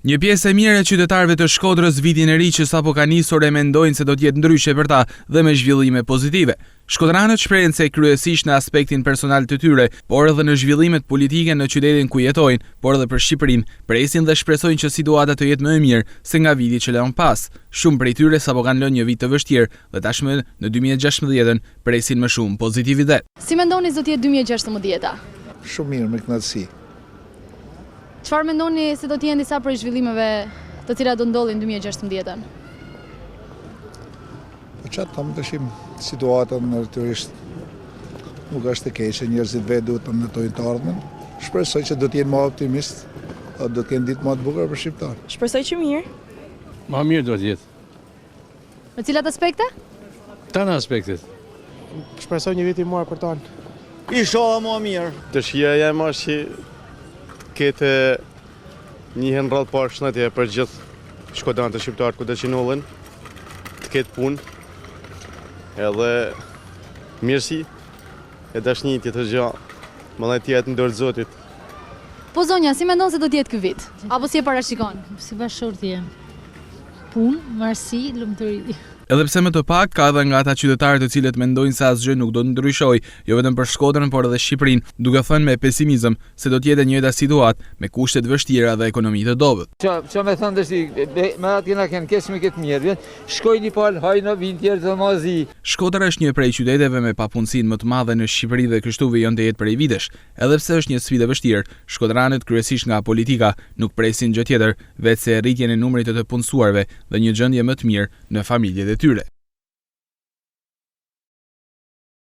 Një pjesë e mirë e qytetarëve të Shkodrës vitin e ri që sapo ka nisur e mendojnë se do të jetë ndryshe për ta dhe me zhvillime pozitive. Shkodranët shprehen se kryesisht në aspektin personal të tyre, por edhe në zhvillimet politike në qytetin ku jetojnë, por edhe për Shqipërinë, presin dhe shpresojnë që situata të jetë më e mirë se nga viti që lën pas. Shumë prej tyre sapo kanë lënë një vit të vështirë dhe tashmë në 2016 presin më shumë pozitivitet. Si mendoni se do të jetë 2016-a? Shumë mirë, me kënaqësi. Çfarë mendoni se do të jenë disa prej zhvillimeve të cilat do ndodhin në 2016-ën? Po çfarë tam dashim, situata natyrisht nuk është e keqe, njerëzit vetë duhet të ndërtojnë të ardhmen. Shpresoj që do të jenë më optimist, do të kenë ditë më të bukura për shqiptarët. Shpresoj që mirë. Ma mirë do të jetë. Në cilat aspekte? Tana aspektet. Shpresoj një vit i marr për tonë. Inshallah më mirë. Dëshira jam është që kete një rrallë parë shëndetje për gjithë shkodranë të shqiptarët ku të qinollin, të ketë punë, edhe mirësi, e dashnitje të gjatë, mëdhëtia të ndërë Zotit. Po zonja, si mendon se do të jetë ky vit? Apo si e parashikon? Si bashkëshortje. Punë, marrësi, lumturi. Edhe pse më të pak ka edhe nga ata qytetarë të cilët mendojnë se asgjë nuk do të ndryshojë, jo vetëm për Shkodrën por edhe Shqipërinë, duke thënë me pesimizëm se do të jetë e njëjta situatë me kushte të vështira dhe ekonomi të dobët. Ço më thënë tash, me atë na kanë kesh me këtë mirë. Shkojni pa hajnë vin tjerë të mazi. Shkodra është një prej qyteteve me papunësinë më të madhe në Shqipëri dhe kështu vjen të jetë prej vitesh. Edhe pse është një sfidë e vështirë, shkodranët kryesisht nga politika nuk presin gjë tjetër, veçse rritjen e numrit të punësuarve dhe një gjendje më të mirë në familjet e tyre.